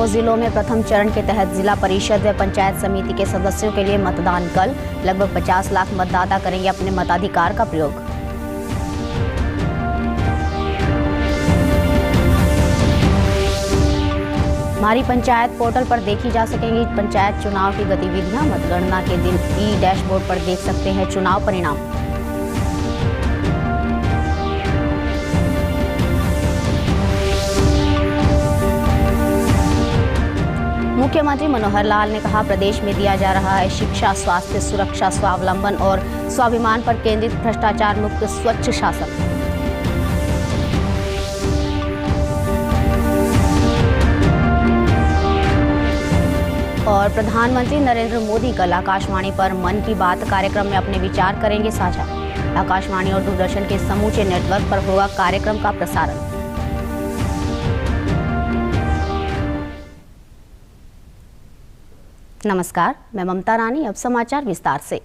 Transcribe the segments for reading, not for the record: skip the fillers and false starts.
9 जिलों में प्रथम चरण के तहत जिला परिषद व पंचायत समिति के सदस्यों के लिए मतदान कल। लगभग 50 लाख मतदाता करेंगे अपने मताधिकार का प्रयोग। हमारी पंचायत पोर्टल पर देखी जा सकेंगी पंचायत चुनाव की गतिविधियां। मतगणना के दिन ई डैशबोर्ड पर देख सकते हैं चुनाव परिणाम। मुख्यमंत्री मनोहर लाल ने कहा, प्रदेश में दिया जा रहा है शिक्षा, स्वास्थ्य, सुरक्षा, स्वावलंबन और स्वाभिमान पर केंद्रित भ्रष्टाचार मुक्त स्वच्छ शासन। और प्रधानमंत्री नरेंद्र मोदी कल आकाशवाणी पर मन की बात कार्यक्रम में अपने विचार करेंगे साझा। आकाशवाणी और दूरदर्शन के समूचे नेटवर्क पर होगा कार्यक्रम का प्रसारण। नमस्कार, मैं ममता रानी। अब समाचार विस्तार से।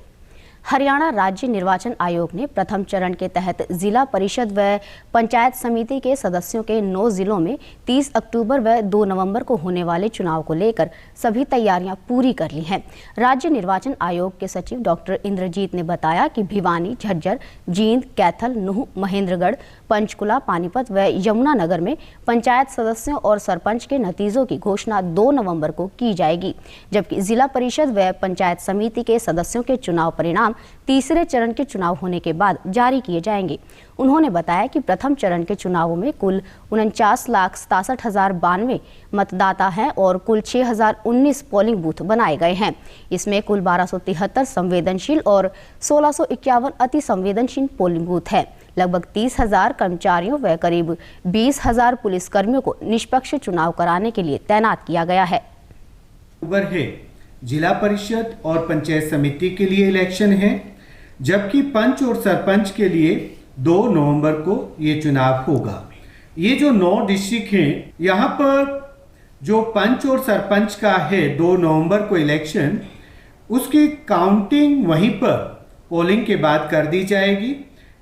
हरियाणा राज्य निर्वाचन आयोग ने प्रथम चरण के तहत जिला परिषद व पंचायत समिति के सदस्यों के 9 जिलों में 30 अक्टूबर व 2 नवंबर को होने वाले चुनाव को लेकर सभी तैयारियां पूरी कर ली हैं। राज्य निर्वाचन आयोग के सचिव डॉक्टर इंद्रजीत ने बताया कि भिवानी, झज्जर, जींद, कैथल, नूंह, महेंद्रगढ़, पंचकुला, पानीपत व यमुनानगर में पंचायत सदस्यों और सरपंच के नतीजों की घोषणा 2 नवंबर को की जाएगी, जबकि जिला परिषद व पंचायत समिति के सदस्यों के चुनाव परिणाम तीसरे चरण के चुनाव होने के बाद जारी किए जाएंगे। उन्होंने बताया कि प्रथम चरण के चुनावों में कुल 49,67,092 मतदाता हैं और कुल 6,019 पोलिंग बूथ बनाए गए हैं। इसमें कुल 1273 संवेदनशील और 1651 अति संवेदनशील पोलिंग बूथ है। लगभग 30,000 कर्मचारियों व करीब 20,000 पुलिसकर्मियों को निष्पक्ष चुनाव कराने के लिए तैनात किया गया है। जिला परिषद और पंचायत समिति के लिए इलेक्शन है, जबकि पंच और सरपंच के लिए 2 नवंबर को ये चुनाव होगा। ये जो 9 डिस्ट्रिक्ट हैं, यहाँ पर जो पंच और सरपंच का है 2 नवंबर को इलेक्शन, उसकी काउंटिंग वहीं पर पोलिंग के बाद कर दी जाएगी,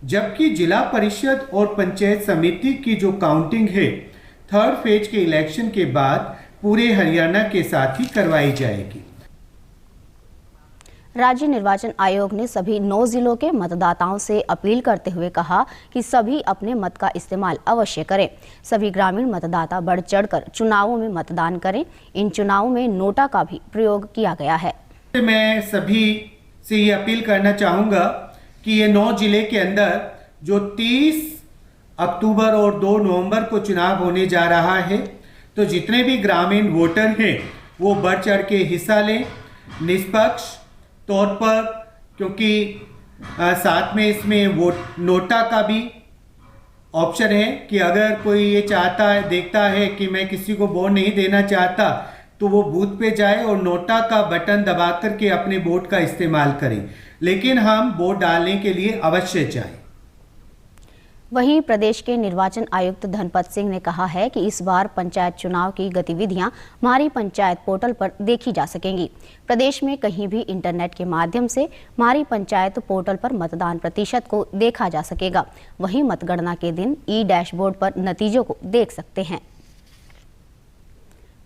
जबकि जिला परिषद और पंचायत समिति की जो काउंटिंग है 3rd फेज के इलेक्शन के बाद पूरे हरियाणा के साथ ही करवाई जाएगी। राज्य निर्वाचन आयोग ने सभी 9 जिलों के मतदाताओं से अपील करते हुए कहा कि सभी अपने मत का इस्तेमाल अवश्य करें। सभी ग्रामीण मतदाता बढ़ चढ़कर चुनावों में मतदान करें। इन चुनावों में नोटा का भी प्रयोग किया गया है। मैं सभी से ये अपील करना चाहूँगा कि ये 9 जिले के अंदर जो 30 अक्टूबर और 2 नवंबर को चुनाव होने जा रहा है, तो जितने भी ग्रामीण वोटर हैं वो बढ़ चढ़ के हिस्सा लें निष्पक्ष तौर पर, क्योंकि साथ में इसमें नोटा का भी ऑप्शन है कि अगर कोई ये चाहता है, देखता है कि मैं किसी को वोट नहीं देना चाहता, तो वो बूथ पे जाए और नोटा का बटन दबा करके अपने वोट का इस्तेमाल करें, लेकिन हम वोट डालने के लिए अवश्य जाएं। वहीं प्रदेश के निर्वाचन आयुक्त धनपत सिंह ने कहा है कि इस बार पंचायत चुनाव की गतिविधियां हमारी पंचायत पोर्टल पर देखी जा सकेंगी। प्रदेश में कहीं भी इंटरनेट के माध्यम से हमारी पंचायत पोर्टल पर मतदान प्रतिशत को देखा जा सकेगा। वहीं मतगणना के दिन ई डैशबोर्ड पर नतीजों को देख सकते हैं।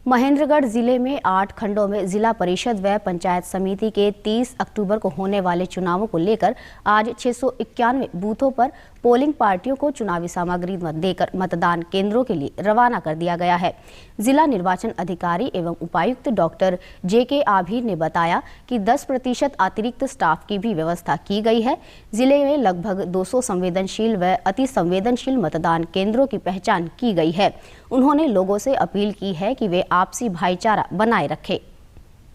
महेंद्रगढ़ जिले में 8 खंडों में जिला परिषद व पंचायत समिति के 30 अक्टूबर को होने वाले चुनावों को लेकर आज 691 बूथों पर पोलिंग पार्टियों को चुनावी सामग्री देकर मतदान केंद्रों के लिए रवाना कर दिया गया है। जिला निर्वाचन अधिकारी एवं उपायुक्त डॉक्टर JK आभीर ने बताया कि 10% अतिरिक्त स्टाफ की भी व्यवस्था की गई है। जिले में लगभग 200 संवेदनशील व अति संवेदनशील मतदान केंद्रों की पहचान की गई है। उन्होंने लोगों से अपील की है कि वे आपसी भाईचारा बनाए रखें।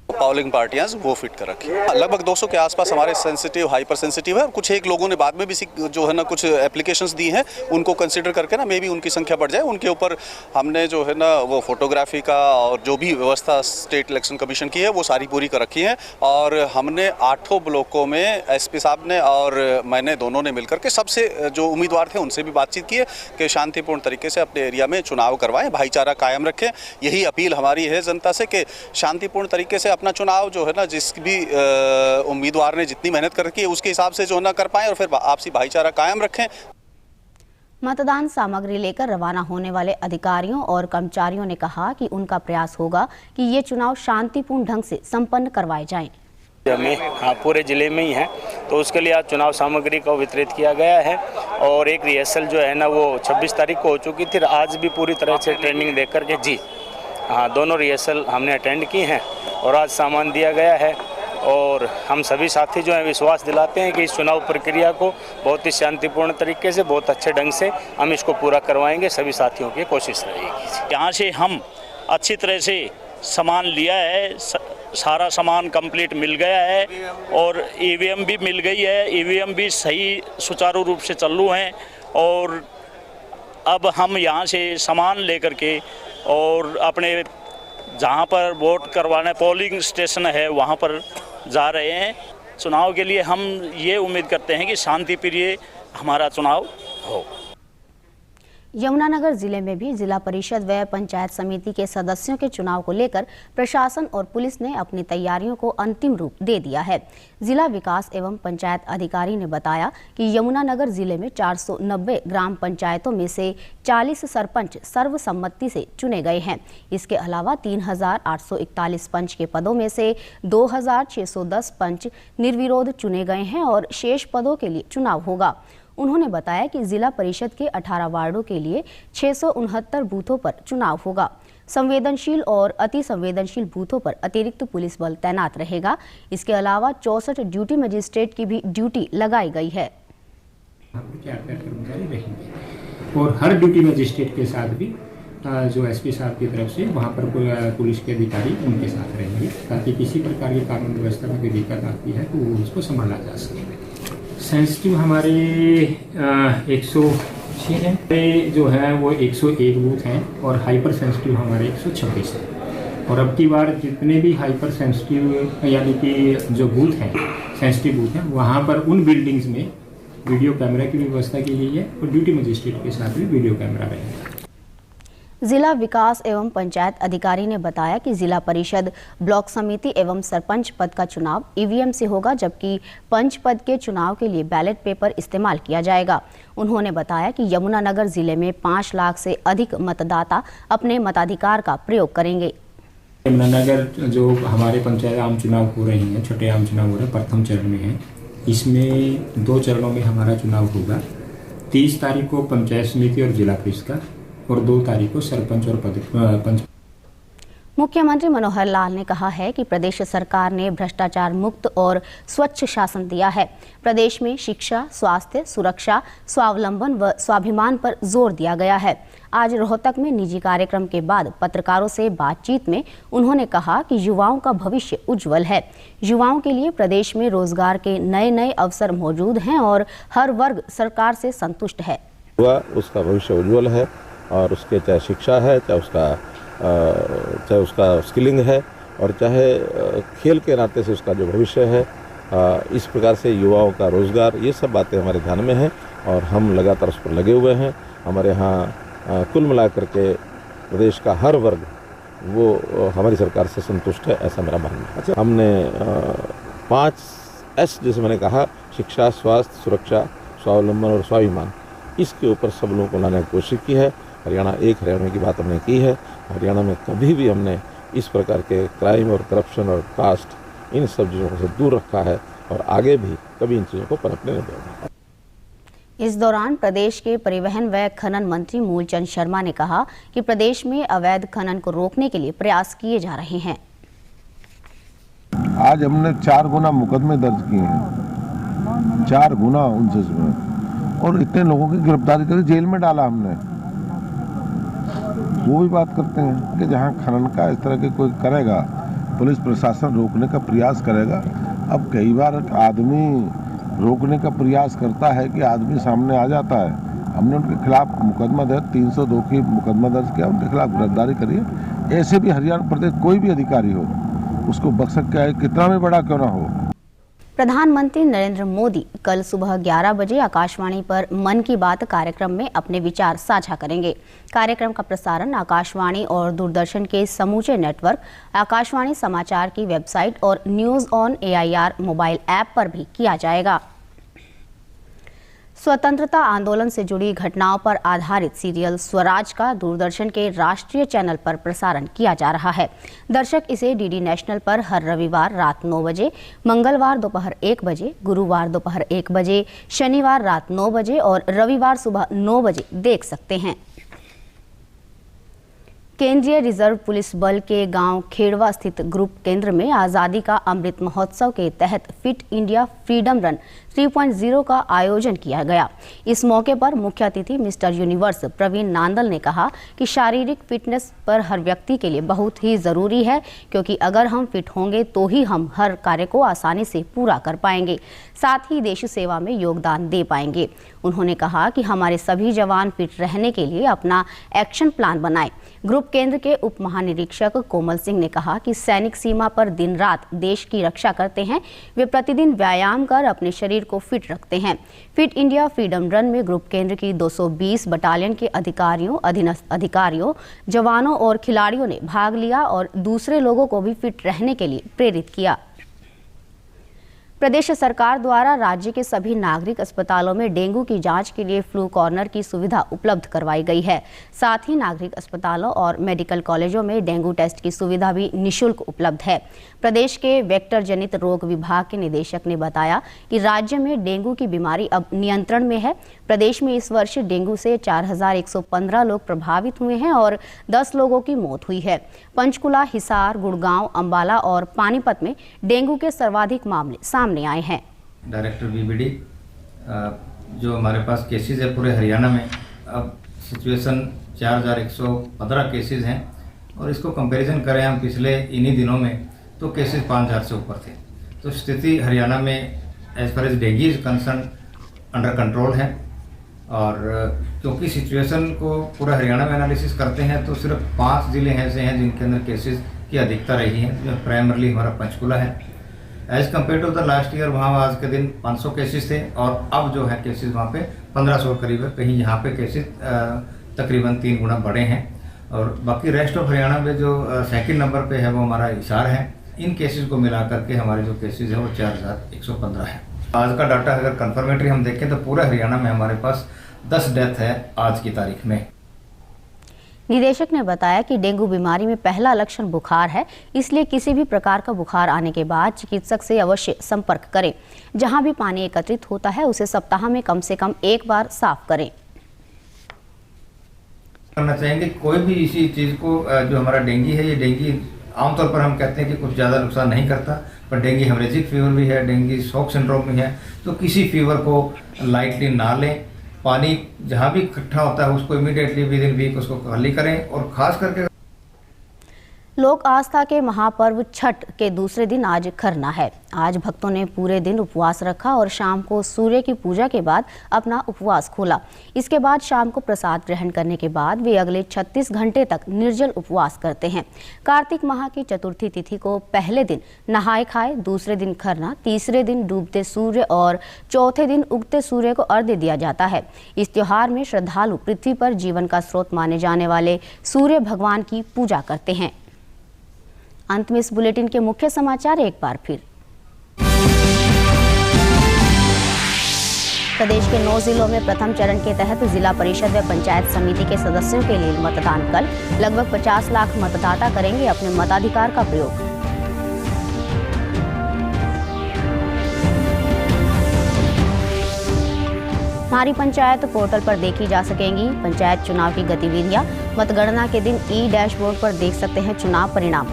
पोलिंग पार्टियां वो फिट कर रखी है। लगभग 200 के आसपास हमारे सेंसिटिव, हाइपर सेंसिटिव है, और कुछ एक लोगों ने बाद में भी जो है ना कुछ एप्लीकेशंस दी हैं, उनको कंसीडर करके ना मे बी उनकी संख्या बढ़ जाए। उनके ऊपर हमने जो है ना वो फोटोग्राफी का और जो भी व्यवस्था स्टेट इलेक्शन कमीशन की है वो सारी पूरी कर रखी है। और हमने 8 ब्लॉकों में SP साहब ने और मैंने दोनों ने मिलकर के सबसे जो उम्मीदवार थे उनसे भी बातचीत की है कि शांतिपूर्ण तरीके से अपने एरिया में चुनाव करवाएं, भाईचारा कायम रखें। यही अपील हमारी है जनता से कि शांतिपूर्ण तरीके से अपना चुनाव जो है ना जिस भी उम्मीदवार ने जितनी मेहनत कर रखी है उसके हिसाब से जो ना कर पाएं और फिर आपसी भाईचारा कायम रखें। मतदान सामग्री लेकर रवाना होने वाले अधिकारियों और कर्मचारियों ने कहा कि उनका प्रयास होगा कि ये चुनाव शांतिपूर्ण ढंग से संपन्न करवाए जाएं। हमें पूरे ज़िले में ही है, तो उसके लिए आज चुनाव सामग्री को वितरित किया गया है और एक रिहर्सल जो है ना वो 26 तारीख को हो चुकी थी। आज भी पूरी तरह से ट्रेनिंग दे करके जी हाँ, दोनों रिहर्सल हमने अटेंड की हैं और आज सामान दिया गया है और हम सभी साथी जो हैं विश्वास दिलाते हैं कि इस चुनाव प्रक्रिया को बहुत ही शांतिपूर्ण तरीके से, बहुत अच्छे ढंग से हम इसको पूरा करवाएंगे। सभी साथियों की कोशिश रहेगी। यहाँ से हम अच्छी तरह से सामान लिया है, सारा सामान कंप्लीट मिल गया है और ईवीएम भी मिल गई है। ईवीएम भी सही सुचारू रूप से चालू हैं और अब हम यहाँ से सामान लेकर के और अपने जहाँ पर वोट करवाने पोलिंग स्टेशन है वहाँ पर जा रहे हैं। चुनाव के लिए हम ये उम्मीद करते हैं कि शांति प्रिय हमारा चुनाव हो। यमुनानगर जिले में भी जिला परिषद व पंचायत समिति के सदस्यों के चुनाव को लेकर प्रशासन और पुलिस ने अपनी तैयारियों को अंतिम रूप दे दिया है। जिला विकास एवं पंचायत अधिकारी ने बताया कि यमुनानगर जिले में 490 ग्राम पंचायतों में से 40 सरपंच सर्वसम्मति से चुने गए हैं। इसके अलावा 3841 पंच के पदों में से 2610 पंच निर्विरोध चुने गए हैं और शेष पदों के लिए चुनाव होगा। उन्होंने बताया कि जिला परिषद के 18 वार्डों के लिए 669 बूथों पर चुनाव होगा। संवेदनशील और अति संवेदनशील बूथों पर अतिरिक्त पुलिस बल तैनात रहेगा। इसके अलावा 64 ड्यूटी मजिस्ट्रेट की भी ड्यूटी लगाई गई है। कर्मचारी रहेंगे और हर ड्यूटी मजिस्ट्रेट के साथ भी जो एसपी साहब की तरफ से वहाँ पर पुलिस के अधिकारी उनके साथ रहेंगे, ताकि किसी प्रकार की कानून व्यवस्था में कोई दिक्कत आती है तो वो उसको संभाला जा सके। सेंसिटिव हमारे 106 हैं, जो है वो 101 बूथ हैं और हाइपर सेंसिटिव हमारे 126 हैं। और अब की बार जितने भी हाइपर सेंसिटिव यानी कि जो बूथ हैं, सेंसिटिव बूथ हैं, वहाँ पर उन बिल्डिंग्स में वीडियो कैमरा की व्यवस्था की गई है और ड्यूटी मजिस्ट्रेट के साथ भी वीडियो कैमरा रहेगा। जिला विकास एवं पंचायत अधिकारी ने बताया कि जिला परिषद, ब्लॉक समिति एवं सरपंच पद का चुनाव ईवीएम से होगा, जबकि पंच पद के चुनाव के लिए बैलेट पेपर इस्तेमाल किया जाएगा। उन्होंने बताया कि यमुनानगर जिले में 5 लाख से अधिक मतदाता अपने मताधिकार का प्रयोग करेंगे। यमुनानगर जो हमारे पंचायत आम चुनाव हो रहे हैं, छोटे आम चुनाव हो रहे हैं, प्रथम चरण में है। इसमें 2 चरणों में हमारा चुनाव होगा। 30 तारीख को पंचायत समिति और जिला परिषद का और 2 तारीख को सरपंच और पंच। मुख्यमंत्री मनोहर लाल ने कहा है कि प्रदेश सरकार ने भ्रष्टाचार मुक्त और स्वच्छ शासन दिया है। प्रदेश में शिक्षा, स्वास्थ्य, सुरक्षा, स्वावलंबन व स्वाभिमान पर जोर दिया गया है। आज रोहतक में निजी कार्यक्रम के बाद पत्रकारों से बातचीत में उन्होंने कहा कि युवाओं का भविष्य उज्जवल है। युवाओं के लिए प्रदेश में रोजगार के नए नए अवसर मौजूद हैं और हर वर्ग सरकार से संतुष्ट है। उसका भविष्य उज्जवल है और उसके चाहे शिक्षा है, चाहे उसका स्किलिंग है और चाहे खेल के नाते से उसका जो भविष्य है, इस प्रकार से युवाओं का रोज़गार, ये सब बातें हमारे ध्यान में हैं और हम लगातार उस पर लगे हुए हैं। हमारे यहाँ कुल मिलाकर के प्रदेश का हर वर्ग वो हमारी सरकार से संतुष्ट है, ऐसा मेरा मानना है। अच्छा, हमने 5S जैसे मैंने कहा, शिक्षा, स्वास्थ्य, सुरक्षा, स्वावलंबन और स्वाभिमान, इसके ऊपर सब लोगों को लाने की कोशिश की है। हरियाणा की बात हमने की है। हरियाणा में कभी भी हमने इस प्रकार के क्राइम और करप्शन और कास्ट, इन सब चीज़ों से दूर रखा है और आगे भी कभी इन चीज़ों को पनपने नहीं देंगे। इस दौरान प्रदेश के परिवहन व खनन मंत्री मूलचंद शर्मा ने कहा कि प्रदेश में अवैध खनन को रोकने के लिए प्रयास किए जा रहे हैं। आज हमने 4 गुना मुकदमे दर्ज किए हैं, 4 गुना 29 में, और इतने लोगों की गिरफ्तारी करी, जेल में डाला हमने। वो भी बात करते हैं कि जहाँ खनन का इस तरह के कोई करेगा, पुलिस प्रशासन रोकने का प्रयास करेगा। अब कई बार आदमी रोकने का प्रयास करता है कि आदमी सामने आ जाता है। हमने उनके खिलाफ मुकदमा दर्ज 302 की मुकदमा दर्ज किया, उनके खिलाफ गिरफ्तारी करी है। ऐसे भी हरियाणा प्रदेश कोई भी अधिकारी हो, उसको बख्श सकता है, कितना भी बड़ा क्यों ना हो। प्रधानमंत्री नरेंद्र मोदी कल सुबह 11 बजे आकाशवाणी पर मन की बात कार्यक्रम में अपने विचार साझा करेंगे। कार्यक्रम का प्रसारण आकाशवाणी और दूरदर्शन के समूचे नेटवर्क, आकाशवाणी समाचार की वेबसाइट और news on AIR mobile app पर भी किया जाएगा। स्वतंत्रता आंदोलन से जुड़ी घटनाओं पर आधारित सीरियल स्वराज का दूरदर्शन के राष्ट्रीय चैनल पर प्रसारण किया जा रहा है। दर्शक इसे डीडी नेशनल पर हर रविवार रात 9 बजे, मंगलवार दोपहर 1 बजे, गुरुवार दोपहर 1 बजे, शनिवार रात 9 बजे और रविवार सुबह 9 बजे देख सकते हैं। केंद्रीय रिजर्व पुलिस बल के गांव खेड़वा स्थित ग्रुप केंद्र में आज़ादी का अमृत महोत्सव के तहत फिट इंडिया फ्रीडम रन 3.0 का आयोजन किया गया। इस मौके पर मुख्य अतिथि मिस्टर यूनिवर्स प्रवीण नांदल ने कहा कि शारीरिक फिटनेस पर हर व्यक्ति के लिए बहुत ही ज़रूरी है, क्योंकि अगर हम फिट होंगे तो ही हम हर कार्य को आसानी से पूरा कर पाएंगे, साथ ही देश सेवा में योगदान दे पाएंगे। उन्होंने कहा कि हमारे सभी जवान फिट रहने के लिए अपना एक्शन प्लान बनाएं। ग्रुप केंद्र के उप महानिरीक्षक कोमल सिंह ने कहा कि सैनिक सीमा पर दिन रात देश की रक्षा करते हैं। वे प्रतिदिन व्यायाम कर अपने शरीर को फिट रखते हैं। फिट इंडिया फ्रीडम रन में ग्रुप केंद्र की 220 बटालियन के अधिकारियों, अधीनस्थ अधिकारियों, जवानों और खिलाड़ियों ने भाग लिया और दूसरे लोगों को भी फिट रहने के लिए प्रेरित किया। प्रदेश सरकार द्वारा राज्य के सभी नागरिक अस्पतालों में डेंगू की जांच के लिए फ्लू कॉर्नर की सुविधा उपलब्ध करवाई गई है। साथ ही नागरिक अस्पतालों और मेडिकल कॉलेजों में डेंगू टेस्ट की सुविधा भी निःशुल्क उपलब्ध है। प्रदेश के वेक्टर जनित रोग विभाग के निदेशक ने बताया कि राज्य में डेंगू की बीमारी अब नियंत्रण में है। प्रदेश में इस वर्ष डेंगू से 4115 लोग प्रभावित हुए हैं और 10 लोगों की मौत हुई है। पंचकुला, हिसार, गुड़गांव, अंबाला और पानीपत में डेंगू के सर्वाधिक मामले सामने आए हैं। डायरेक्टर बीबीडी जो हमारे पास केसेस है पूरे हरियाणा में, अब सिचुएशन 4115 केसेस हैं और इसको कंपैरिजन करें हम पिछले इन्हीं दिनों में तो केसेस 5000 से ऊपर थे। तो स्थिति हरियाणा में as far as dengue is concern under control है। और क्योंकि सिचुएशन को पूरा हरियाणा में एनालिसिस करते हैं तो सिर्फ 5 ज़िले ऐसे हैं जिनके अंदर केसेस की अधिकता रही है, जो प्राइमरली हमारा पंचकुला है। As compare to the last year वहाँ आज के दिन 500 केसेस थे और अब जो है केसेस वहाँ पे 1500 करीब है। कहीं यहाँ पे केसेस तकरीबन 3 गुना बढ़े हैं। और बाकी रेस्ट ऑफ हरियाणा में जो सेकंड नंबर पे है वो हमारा हिसार है। इन केसेस को मिला करके हमारे जो केसेस हैं वो 4115 है। आज का डाटा अगर कन्फर्मेटरी हम देखें तो पूरे हरियाणा में हमारे पास 10 डेथ है आज की तारीख में। निदेशक ने बताया कि डेंगू बीमारी में पहला लक्षण बुखार है, इसलिए किसी भी प्रकार का बुखार आने के बाद चिकित्सक से अवश्य संपर्क करें। जहां भी पानी एकत्रित होता है उसे सप्ताह में कम से कम 1 बार साफ करें। करना चाहेंगे कोई भी इसी चीज़ को जो हमारा डेंगू है, ये डेंगू आमतौर पर हम कहते हैं कि कुछ ज़्यादा नुकसान नहीं करता, पर डेंगू हेमरेजिक फीवर भी है, डेंगू शॉक सिंड्रोम भी है। तो किसी फीवर को लाइटली ना लें। पानी जहाँ भी इकट्ठा होता है उसको इमीडिएटली विद इन वीक उसको खाली करें। और खास करके लोक आस्था के महापर्व छठ के दूसरे दिन आज खरना है। आज भक्तों ने पूरे दिन उपवास रखा और शाम को सूर्य की पूजा के बाद अपना उपवास खोला। इसके बाद शाम को प्रसाद ग्रहण करने के बाद वे अगले 36 घंटे तक निर्जल उपवास करते हैं। कार्तिक माह की चतुर्थी तिथि को पहले दिन नहाए खाए, दूसरे दिन खरना, तीसरे दिन डूबते सूर्य और चौथे दिन उगते सूर्य को अर्घ्य दिया जाता है। इस त्योहार में श्रद्धालु पृथ्वी पर जीवन का स्रोत माने जाने वाले सूर्य भगवान की पूजा करते हैं। अंत में इस बुलेटिन के मुख्य समाचार एक बार फिर। प्रदेश के 9 जिलों में प्रथम चरण के तहत जिला परिषद व पंचायत समिति के सदस्यों के लिए मतदान कल। लगभग 50 लाख मतदाता करेंगे अपने मताधिकार का प्रयोग। हमारी पंचायत पोर्टल पर देखी जा सकेंगी पंचायत चुनाव की गतिविधियां। मतगणना के दिन ई डैशबोर्ड पर देख सकते हैं चुनाव परिणाम।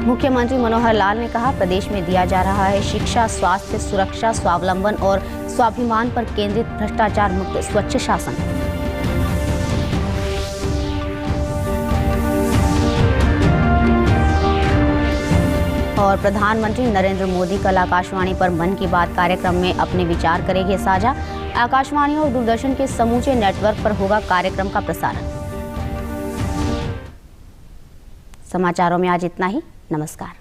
मुख्यमंत्री मनोहर लाल ने कहा, प्रदेश में दिया जा रहा है शिक्षा, स्वास्थ्य, सुरक्षा, स्वावलंबन और स्वाभिमान पर केंद्रित भ्रष्टाचार मुक्त स्वच्छ शासन। और प्रधानमंत्री नरेंद्र मोदी कल आकाशवाणी पर मन की बात कार्यक्रम में अपने विचार करेंगे साझा। आकाशवाणी और दूरदर्शन के समूचे नेटवर्क पर होगा कार्यक्रम का प्रसारण। समाचारों में आज इतना ही। नमस्कार।